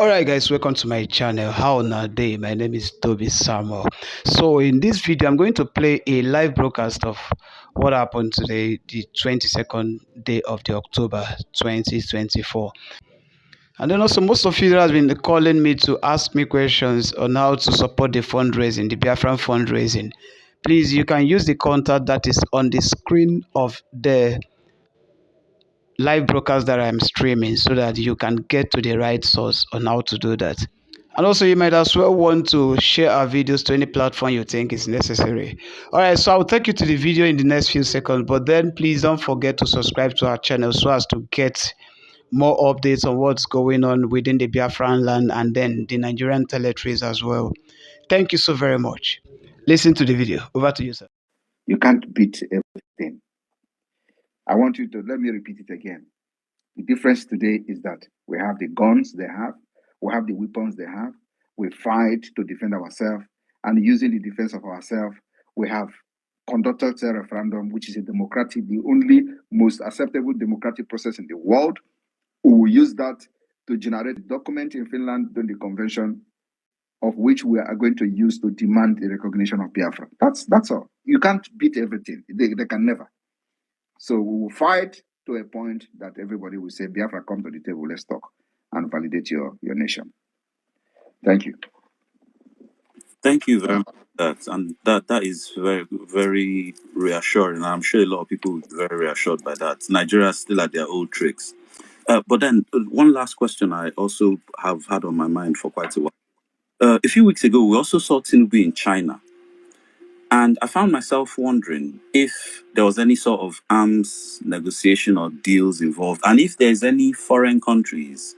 Alright guys, welcome to my channel. How na day? My name is Toby Samuel. So in this video, I'm going to play a live broadcast of what happened today, the 22nd day of the October 2024. And then also most of you have been calling me to ask me questions on how to support the fundraising, the Biafran fundraising. Please, you can use the contact that is on the screen of the live broadcast that I'm streaming so that you can get to the right source on how to do that. And also, you might as well want to share our videos to any platform you think is necessary. All right, so I'll take you to the video in the next few seconds, but then please don't forget to subscribe to our channel so as to get more updates on what's going on within the Biafran land and then the Nigerian territories as well. Thank you so very much. Listen to the video. Over to you, sir. You can't beat everything. I want you to, let me repeat it again. The difference today is that we have the guns they have, we have the weapons they have, we fight to defend ourselves, and using the defense of ourselves, we have conducted a referendum, which is the only most acceptable democratic process in the world. We will use that to generate a document in Finland during the convention, of which we are going to use to demand the recognition of Biafra. That's all. You can't beat everything. They can never. So we will fight to a point that everybody will say, Biafra, come to the table, let's talk and validate your nation. Thank you. Thank you very much for that. And that is very, very reassuring. I'm sure a lot of people will be very reassured by that. Nigeria is still at their old tricks. But then one last question I also have had on my mind for quite a while. A few weeks ago, we also saw Tinubu in China. And I found myself wondering if there was any sort of arms negotiation or deals involved, and if there's any foreign countries,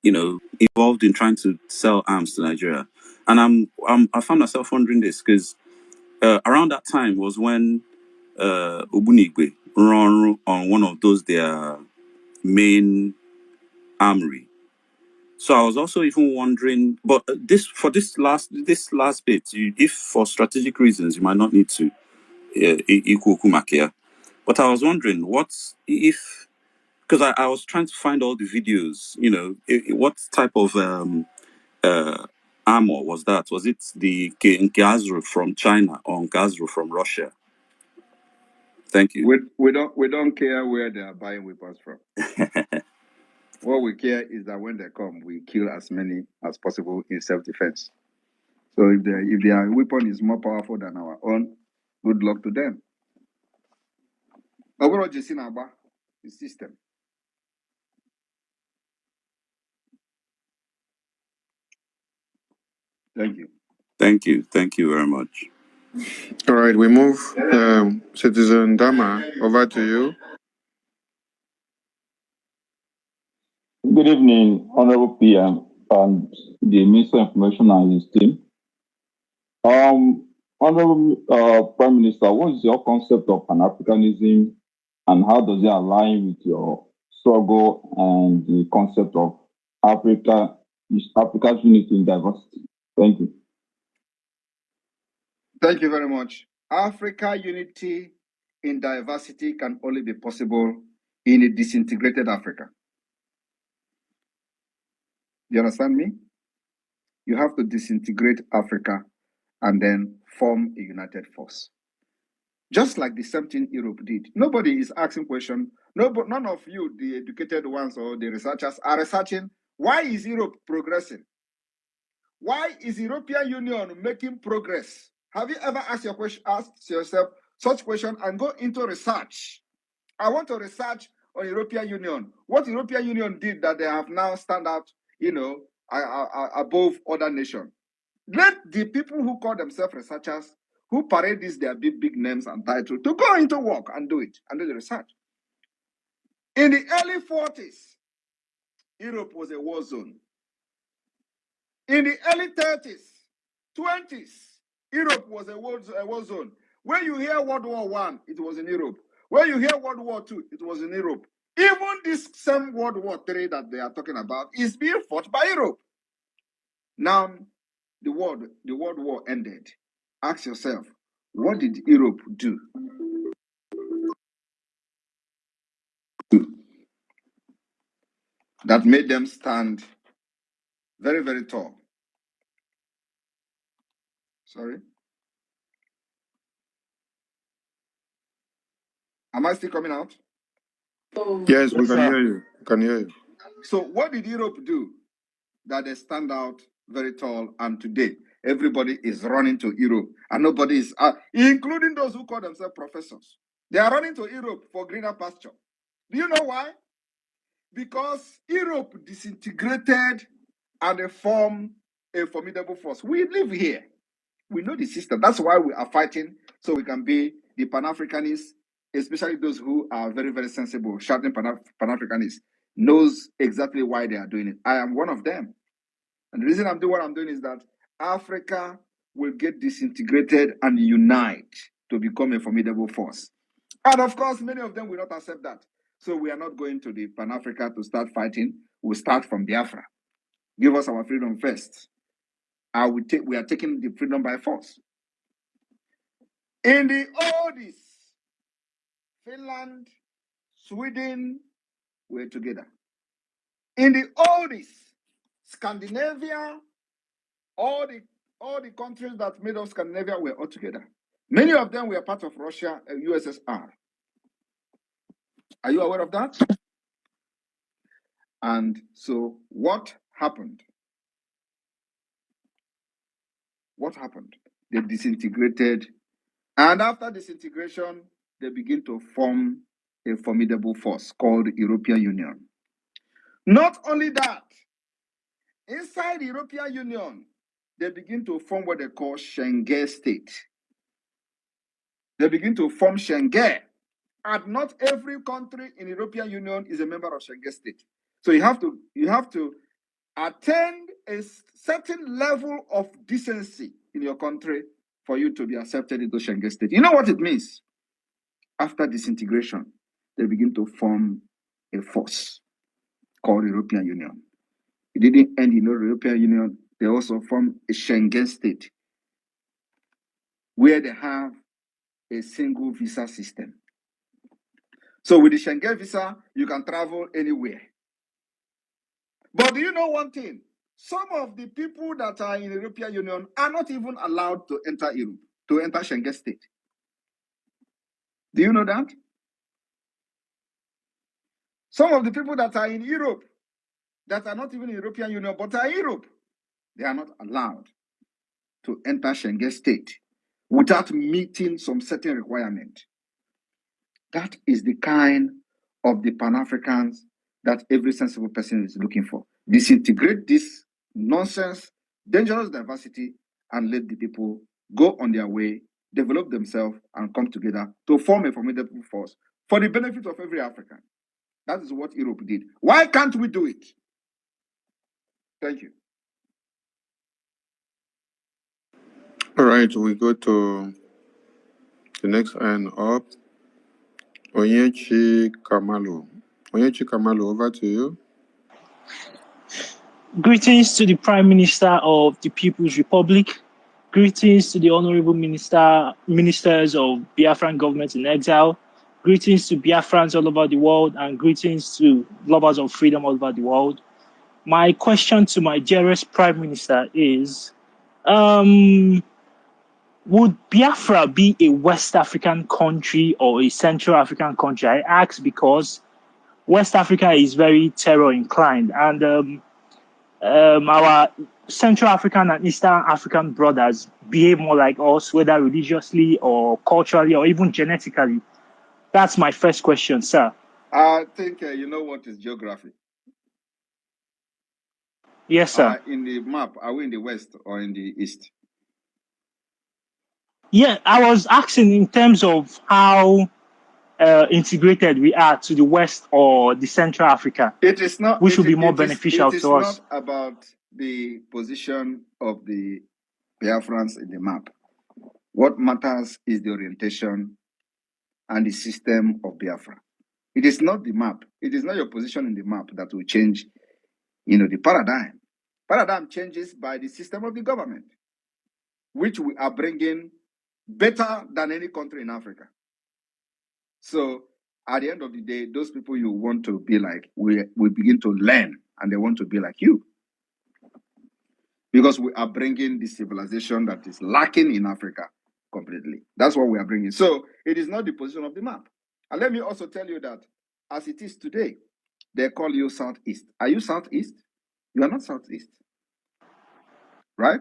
involved in trying to sell arms to Nigeria. And I found myself wondering this because around that time was when Obunigwe run on one of those their main armory. So I was also even wondering, but this last bit, if for strategic reasons you might not need to equal Kumakia, but I was wondering if, because I was trying to find all the videos, what type of armor was that? Was it the Gazru from China or Gazru from Russia? Thank you. We don't care where they are buying weapons from. What we care is that when they come, we kill as many as possible in self-defense. So if their weapon is more powerful than our own, good luck to them. Overall, the system. Thank you. Thank you. Thank you very much. All right, we move. Citizen Dama, over to you. Good evening, Honorable PM and the Minister of Information and his team. Honorable Prime Minister, what is your concept of Pan-Africanism and how does it align with your struggle and the concept of Africa's unity in diversity? Thank you. Thank you very much. Africa unity in diversity can only be possible in a disintegrated Africa. You understand me? You have to disintegrate Africa and then form a united force. Just like the same thing Europe did. Nobody is asking questions. None of you, the educated ones or the researchers, are researching why is Europe progressing? Why is the European Union making progress? Have you ever asked yourself such question and go into research? I want to research on European Union. What European Union did that they have now stand out, above other nations. Let the people who call themselves researchers, who parade these their big names and titles, to go into work and do it, and do the research. In the early 40s, Europe was a war zone. In the early 30s, 20s, Europe was a war zone. When you hear World War I, it was in Europe. When you hear World War II, it was in Europe. Even this same World War III that they are talking about is being fought by Europe. Now, the World War ended. Ask yourself, what did Europe do? That made them stand Very, very tall. Sorry. Am I still coming out? Yes, we Yes, can sir. hear you. We can hear you. So what did Europe do that they stand out very tall? And today, everybody is running to Europe. And nobody is, including those who call themselves professors. They are running to Europe for greener pasture. Do you know why? Because Europe disintegrated and they formed a formidable force. We live here. We know the system. That's why we are fighting, so we can be the Pan-Africanists, especially those who are very, very sensible, shouting Pan-Africanists, knows exactly why they are doing it. I am one of them. And the reason I'm doing what I'm doing is that Africa will get disintegrated and unite to become a formidable force. And of course, many of them will not accept that. So we are not going to the Pan-Africa to start fighting. We'll start from Biafra. Give us our freedom first. We are taking the freedom by force. In the oldies, Finland, Sweden were together. In the oldies, Scandinavia, all the countries that made up Scandinavia were all together. Many of them were part of Russia and USSR. Are you aware of that? And so what happened? What happened? They disintegrated. And after disintegration, they begin to form a formidable force called the European Union. Not only that, inside the European Union, they begin to form what they call Schengen state. They begin to form Schengen. And not every country in the European Union is a member of Schengen state. So you have to attain a certain level of decency in your country for you to be accepted into Schengen state. You know what it means? After disintegration, they begin to form a force called European Union. It didn't end in the European Union. They also formed a Schengen state where they have a single visa system. So with the Schengen visa, you can travel anywhere. But do you know one thing? Some of the people that are in the European Union are not even allowed to enter Europe, to enter Schengen state. Do you know that? Some of the people that are in Europe, that are not even in the European Union, but are in Europe, they are not allowed to enter Schengen state without meeting some certain requirement. That is the kind of the Pan-Africans that every sensible person is looking for. Disintegrate this nonsense, dangerous diversity, and let the people go on their way, develop themselves, and come together to form a formidable force for the benefit of every African. That is what Europe did. Why can't we do it? Thank you. All right, we go to the next hand up. Onyechi Kamalu. Onyechi Kamalu, over to you. Greetings to the Prime Minister of the People's Republic. Greetings to the Honorable Ministers of Biafran government in exile. Greetings to Biafrans all over the world, and greetings to lovers of freedom all over the world. My question to my dearest Prime Minister is, would Biafra be a West African country or a Central African country? I ask because West Africa is very terror inclined, and our Central African and Eastern African brothers behave more like us, whether religiously or culturally or even genetically. That's my first question, sir. I think you know what is geography. Yes, sir. In the map, are we in the West or in the East? Yeah, I was asking in terms of how integrated we are to the West or the Central Africa. It is not. Which would be more beneficial to us. It is not about the position of the Biafrans in the map. What matters is the orientation and the system of Biafra. It is not the map. It is not your position in the map that will change, the paradigm. Paradigm changes by the system of the government, which we are bringing better than any country in Africa. So at the end of the day, those people you want to be like, we begin to learn, and they want to be like you. because we are bringing the civilization that is lacking in Africa completely. That's what we are bringing. So it is not the position of the map. And let me also tell you that as it is today, they call you Southeast. Are you Southeast? You are not Southeast, right?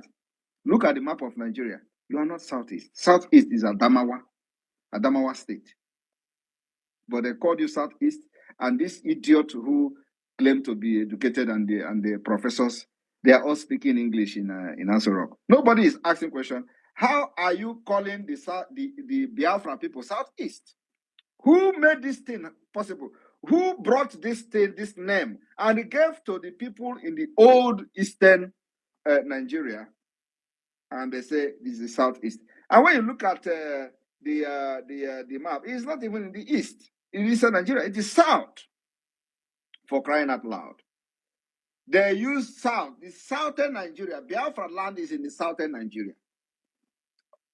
Look at the map of Nigeria. You are not Southeast. Southeast is Adamawa State. But they called you Southeast, and this idiot who claimed to be educated and the professors, they are all speaking English in Aso Rock. Nobody is asking question. How are you calling the Biafra people Southeast? Who made this thing possible? Who brought this thing, this name, and gave to the people in the old Eastern Nigeria? And they say this is Southeast. And when you look at the map, it's not even in the east. In Eastern Nigeria, it is south. For crying out loud, they use south. The southern Nigeria, Biafra land is in the southern Nigeria,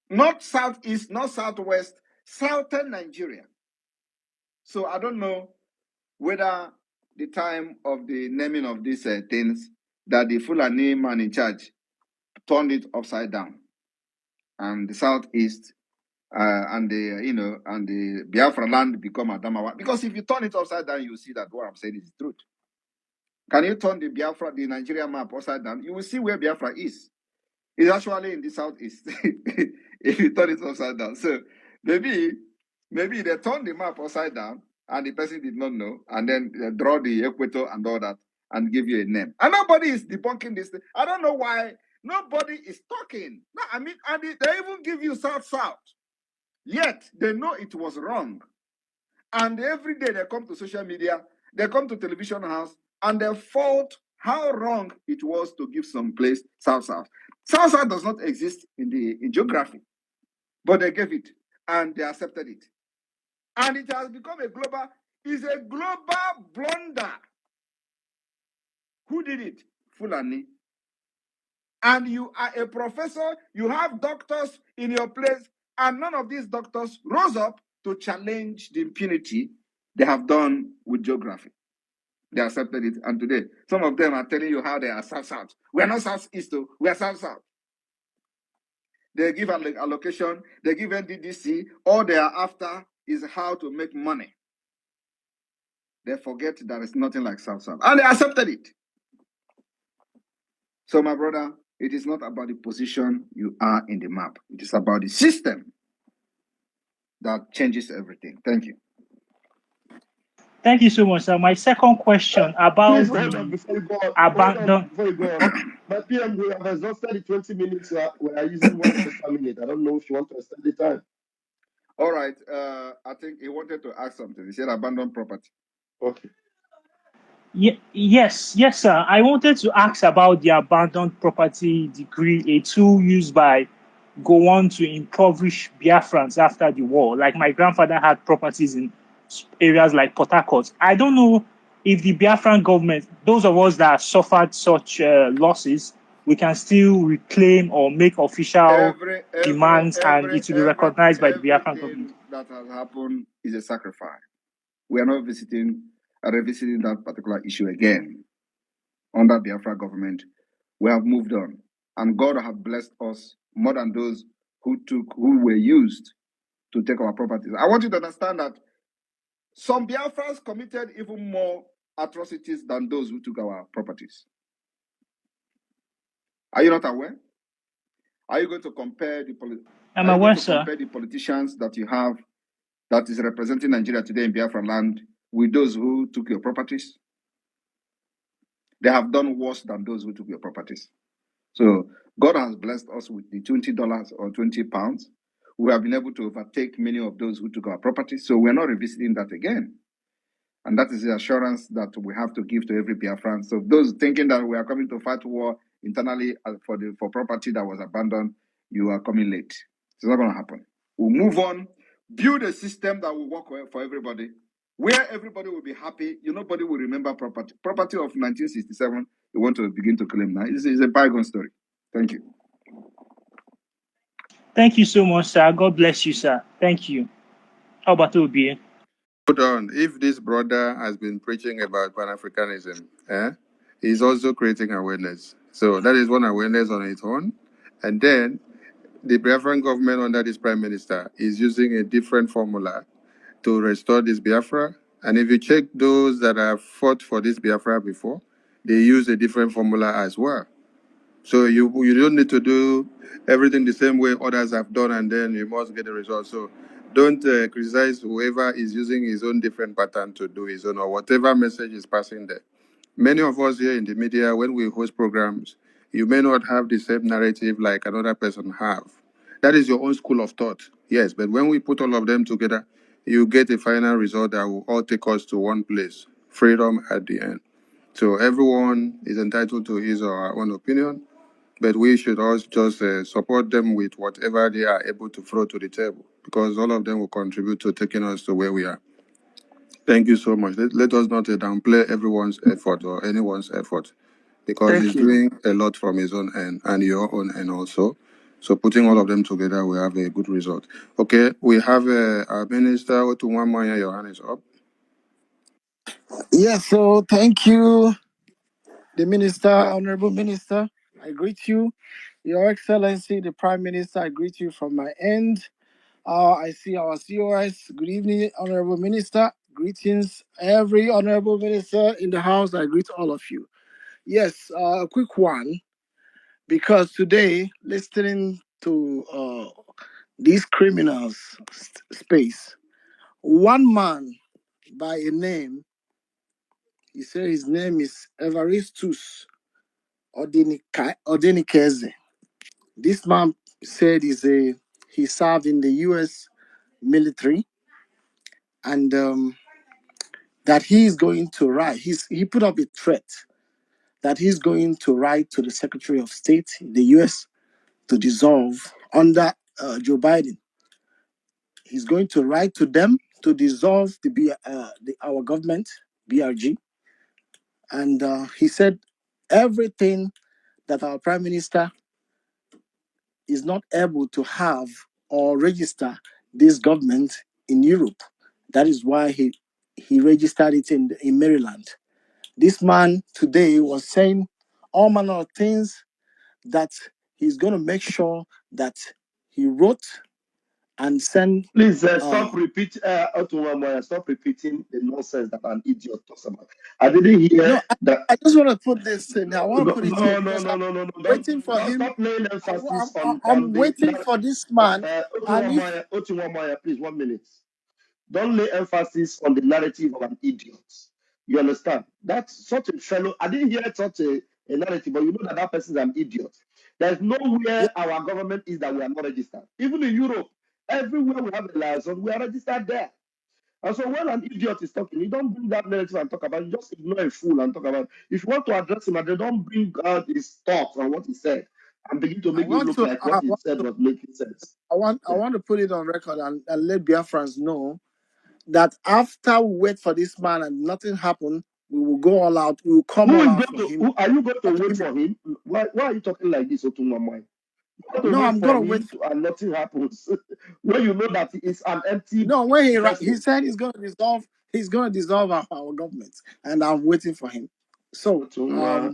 not southeast, not southwest, southern Nigeria. So I don't know whether the time of the naming of these things that the Fulani man in charge turned it upside down, and the southeast and the Biafra land become Adamawa. Because if you turn it upside down, you see that what I'm saying is the truth. Can you turn the Nigeria map upside down? You will see where Biafra is. It's actually in the southeast. If you turn it upside down. So maybe they turn the map upside down and the person did not know, and then they draw the equator and all that and give you a name. And nobody is debunking this thing. I don't know why nobody is talking. No, I mean, and they even give you south. Yet they know it was wrong. And every day they come to social media, they come to television house, and they fault how wrong it was to give some place south. South does not exist in geography, but they gave it and they accepted it. And it has become a global blunder. Who did it? Fulani. And you are a professor, you have doctors in your place, and none of these doctors rose up to challenge the impunity they have done with geography. They accepted it, and today, some of them are telling you how they are south. We are not southeast, we are south. They give an allocation, they give NDDC, all they are after is how to make money. They forget there is nothing like south, and they accepted it. So, my brother, it is not about the position you are in the map. It is about the system that changes everything. Thank you. Thank you so much, sir. My second question about Please hold on before you go on. My PM, we have exhausted the 20 minutes. We are using 1 extra minute. I don't know if you want to extend the time. All right. I think he wanted to ask something. He said abandoned property. Okay. Yes, sir. I wanted to ask about the abandoned property decree, a tool used by Gowon to impoverish Biafrans after the war. Like my grandfather had properties in areas like Port Harcourt. I don't know if the Biafran government, those of us that suffered such losses, we can still reclaim or make official demands and it will be recognized by the Biafran government. That has happened is a sacrifice. We are not revisiting that particular issue again. Under Biafra government, we have moved on. And God has blessed us more than those who were used to take our properties. I want you to understand that some Biafrans committed even more atrocities than those who took our properties. Are you not aware? Are you going to compare the politicians that you have that is representing Nigeria today in Biafra land with those who took your properties? They have done worse than those who took your properties. So God has blessed us with the $20 or 20 pounds. We have been able to overtake many of those who took our properties. So we're not revisiting that again. And that is the assurance that we have to give to every Biafran. So those thinking that we are coming to fight war internally for property that was abandoned, you are coming late. It's not going to happen. We'll move on, build a system that will work for everybody, where everybody will be happy. Nobody will remember property. Property of 1967, you want to begin to claim now. It's a bygone story. Thank you. Thank you so much, sir. God bless you, sir. Thank you. How about Obi? Hold on. If this brother has been preaching about Pan-Africanism, he's also creating awareness. So that is one awareness on its own. And then the Biafran government under this prime minister is using a different formula to restore this Biafra. And if you check those that have fought for this Biafra before, they use a different formula as well. So you don't need to do everything the same way others have done, and then you must get the result. So don't criticize whoever is using his own different pattern to do his own or whatever message is passing there. Many of us here in the media, when we host programs, you may not have the same narrative like another person have. That is your own school of thought, yes. But when we put all of them together, you get a final result that will all take us to one place: freedom at the end. So everyone is entitled to his or her own opinion, but we should also just support them with whatever they are able to throw to the table, because all of them will contribute to taking us to where we are. Thank you so much. Let us not downplay everyone's effort or anyone's effort, because Thank he's you. doing a lot from his own end and your own end also. So putting all of them together, we have a good result. Okay, we have our minister, Otunwamaya, your hand is up. Yes, so thank you, the minister, honorable minister. I greet you, Your Excellency, the Prime Minister. I greet you from my end. I see our COS. Good evening, honorable minister. Greetings, every honorable minister in the house. I greet all of you. Yes, a quick one, because today, listening to these criminals' space, one man by a name, he said his name is Evaristus Odenikeze. This man said he served in the U.S. military, and that he's going to write. He put up a threat that he's going to write to the Secretary of State in the U.S. to dissolve under Joe Biden. He's going to write to them to dissolve our government, BRG, and he said everything that our Prime Minister is not able to have or register this government in Europe. That is why he registered it in Maryland. This man today was saying all manner of things that he's going to make sure that he wrote and sent. Please stop repeating the nonsense that an idiot talks about. I didn't hear No, that. I just want to put this in. I want to No, put it here no, no, because no, I'm no, no, no. waiting for Don't him. stop laying emphasis on I'm the. waiting for this man. And if Otunwamaya, please, 1 minute. Don't lay emphasis on the narrative of an idiot. You understand? That's such a fellow. I didn't hear such a narrative, but you know that person is an idiot. There's yeah, nowhere our government is that we are not registered. Even in Europe, everywhere we have a license, we are registered there. And so when an idiot is talking, you don't bring that narrative and talk about it. You just ignore a fool and talk about it. If you want to address him, and they don't bring out his thoughts and what he said and begin to make it look like what he said was making sense. I want to put it on record and let Biafrans know that after we wait for this man and nothing happened, we will go all out. We will come all out for him. Are you going to wait for him? Why are you talking like this, Otunwamai? You want to No, wait I'm gonna for wait. him and nothing happens. When you know that it's an empty No, when he vessel. said he's gonna dissolve. He's gonna dissolve our government, and I'm waiting for him. So What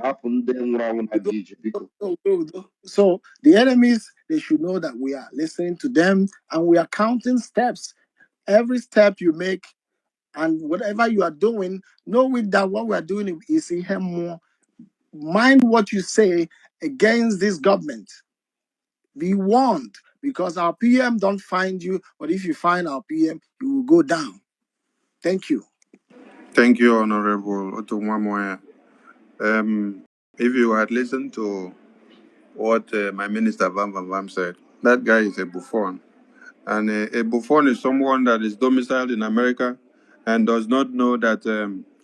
happened then when I did you? So the enemies, they should know that we are listening to them and we are counting steps. Every step you make and whatever you are doing, knowing that what we are doing is in him more. Mind what you say against this government. Be warned, because our PM don't find you, but if you find our PM, you will go down. Thank you. Thank you, Honorable Otunwamaya. If you had listened to what my minister Van Van Vam said, that guy is a buffon. And a buffon is someone that is domiciled in America and does not know that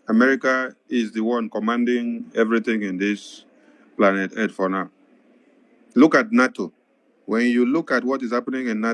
America is the one commanding everything in this planet Earth for now. Look at NATO. When you look at what is happening in NATO,